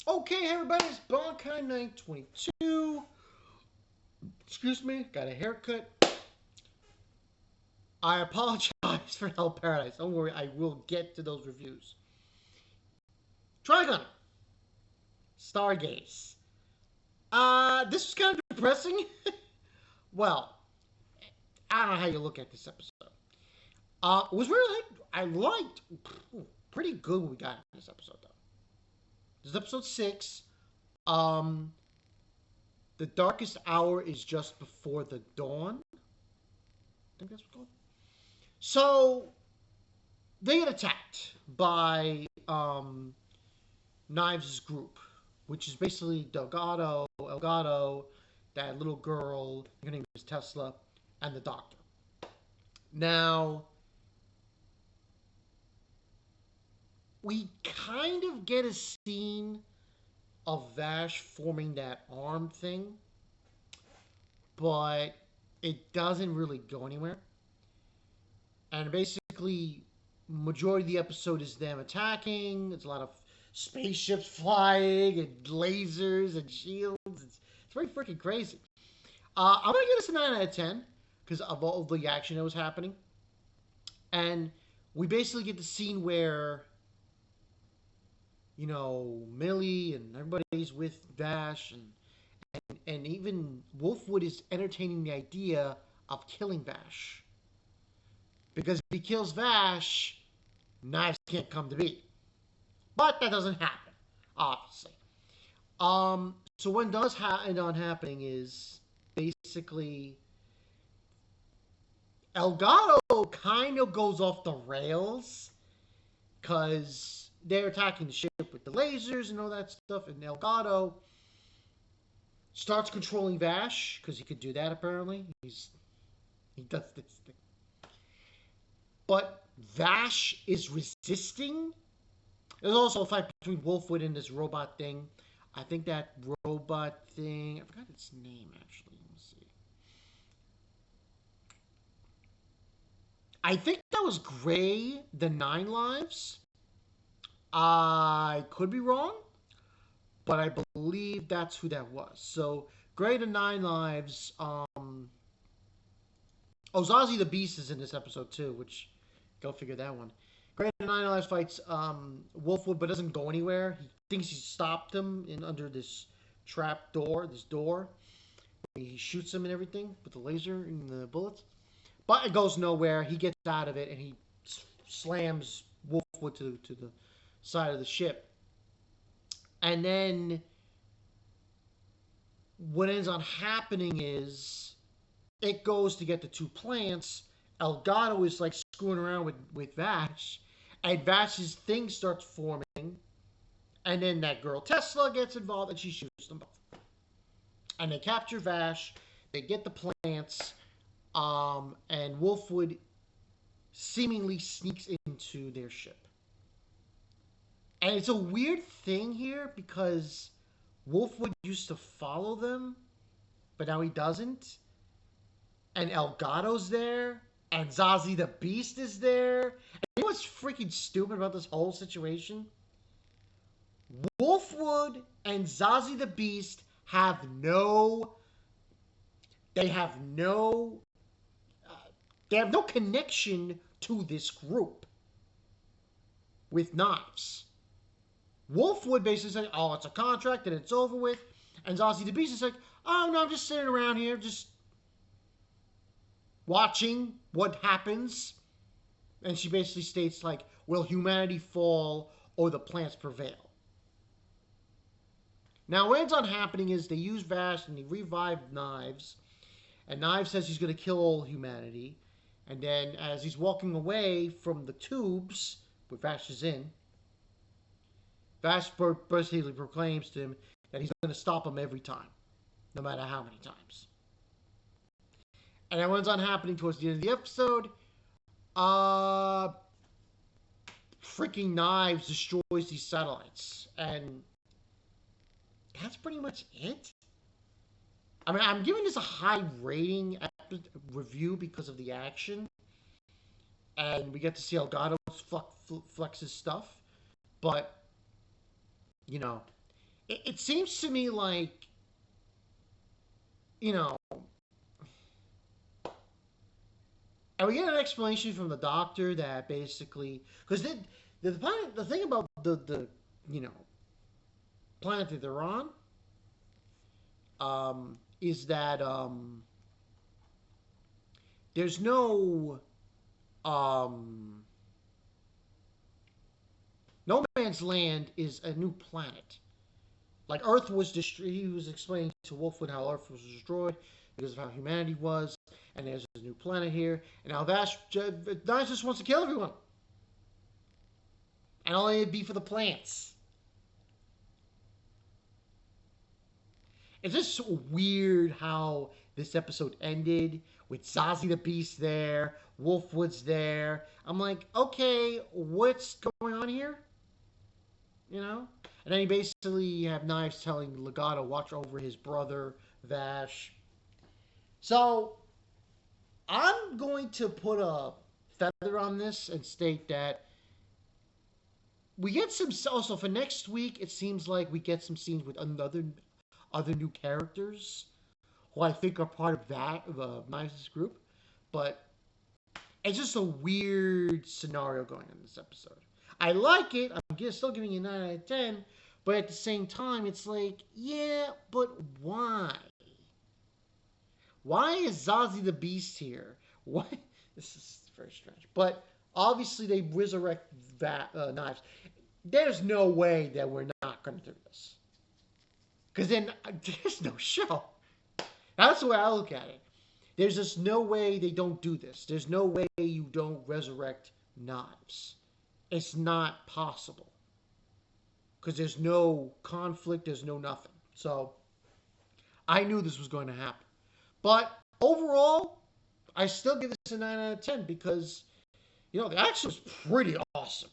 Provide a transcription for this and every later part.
Okay, everybody, it's Bonkai 922. Excuse me, got a haircut. I apologize for Hell Paradise. Don't worry, I will get to those reviews. Trigun, Stargaze. This was kind of depressing. Well, I don't know how you look at this episode. It was really, I liked, pretty good what we got in this episode, though. This is episode 6. Um, the darkest hour is just before the dawn. I think that's what's called. So they get attacked by Knives' group, which is basically Elgato, that little girl, her name is Tesla, and the doctor. Now, we kind of get a scene of Vash forming that arm thing, but it doesn't really go anywhere. And basically, majority of the episode is them attacking. There's a lot of spaceships flying and lasers and shields. It's very freaking crazy. I'm gonna give this a 9 out of 10 because of all the action that was happening. And we basically get the scene where, Millie and everybody's with Vash, and even Wolfwood is entertaining the idea of killing Vash. Because if he kills Vash, Knives can't come to be. But that doesn't happen, obviously. So what does end on happening is basically Elgato kind of goes off the rails because they're attacking the ship with the lasers and all that stuff, and Elgato starts controlling Vash because he could do that apparently. He does this thing. But Vash is resisting. There's also a fight between Wolfwood and this robot thing. I think that robot thing, I forgot its name actually. Let me see. I think that was Gray the Nine Lives. I could be wrong, but I believe that's who that was. So Gray the Nine Lives. Zazie the Beast is in this episode too, which go figure that one. Gray the Nine Lives fights Wolfwood, but doesn't go anywhere. He thinks he stopped him under this trap door, this door. He shoots him and everything with the laser and the bullets, but it goes nowhere. He gets out of it and he slams Wolfwood to the side of the ship. And then what ends on happening is it goes to get the two plants. Elgato is like screwing around with Vash, and Vash's thing starts forming, and then that girl Tesla gets involved and she shoots them both. And they capture Vash, they get the plants, and Wolfwood seemingly sneaks into their ship. And it's a weird thing here because Wolfwood used to follow them, but now he doesn't. And Elgato's there, and Zazie the Beast is there. And you know what's freaking stupid about this whole situation? Wolfwood and Zazie the Beast have no connection to this group with Knives. Wolfwood basically said, "Oh, it's a contract and it's over with," and Zazie the Beast is like, "Oh no, I'm just sitting around here, just watching what happens." And she basically states like, "Will humanity fall or the plants prevail?" Now, what ends on happening is they use Vash and they revive Knives. And Knives says he's going to kill all humanity. And then as he's walking away from the tubes, where Vash is in, Vash basically proclaims to him that he's going to stop him every time, no matter how many times. And that ends on happening towards the end of the episode. Freaking Knives destroys these satellites. And that's pretty much it. I mean, I'm giving this a high rating review because of the action. And we get to see Elgato flex his stuff. But, It seems to me like, you know, and we get an explanation from the doctor that basically, because the thing about the you know planet that they're on, is that there's um, no man's land is a new planet. Like Earth was destroyed. He was explaining to Wolfwood how Earth was destroyed because of how humanity was, and there's a new planet here, and now Vash just wants to kill everyone, and only it'd be for the plants. It's just so weird how this episode ended with Zazie the Beast there, Wolfwood's there. I'm like, okay, what's going on here? You know? And then you basically have Knives telling Elgato watch over his brother, Vash. So, I'm going to put a feather on this and state that we get some. Also, for next week, it seems like we get some scenes with other new characters who I think are part of that of Knives' group. But it's just a weird scenario going on in this episode. I like it. I'm still giving it a 9 out of 10. But at the same time, it's like, yeah, but why? Why is Zazie the Beast here? Why? This is very strange. But obviously, they resurrect Knives. There's no way that we're not going to do this. Because then there's no show. That's the way I look at it. There's just no way they don't do this. There's no way you don't resurrect Knives. It's not possible. Because there's no conflict, there's no nothing. So, I knew this was going to happen. But overall, I still give this a 9 out of 10 because, the action was pretty awesome.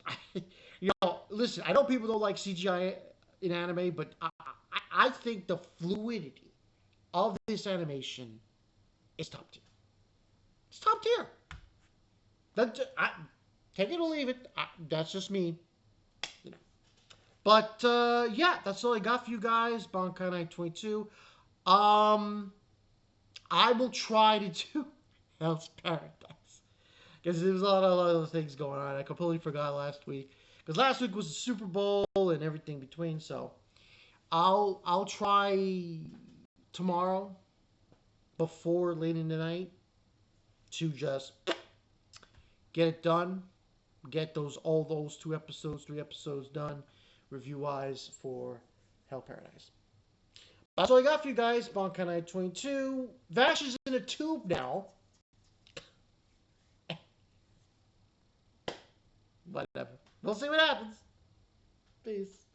Listen, I know people don't like CGI in anime, but I think the fluidity of this animation is top tier. It's top tier. Take it or leave it. That's just me. But yeah, that's all I got for you guys. Bankai Night 22. I will try to do Hell's Paradise because there was a lot of other things going on. I completely forgot last week because last week was the Super Bowl and everything between. So I'll try tomorrow before late in the night to just get it done, get all those 3 episodes done, review wise for Hell Paradise. That's all I got for you guys. Bankai Night 22. Vash is in a tube now. Whatever. We'll see what happens. Peace.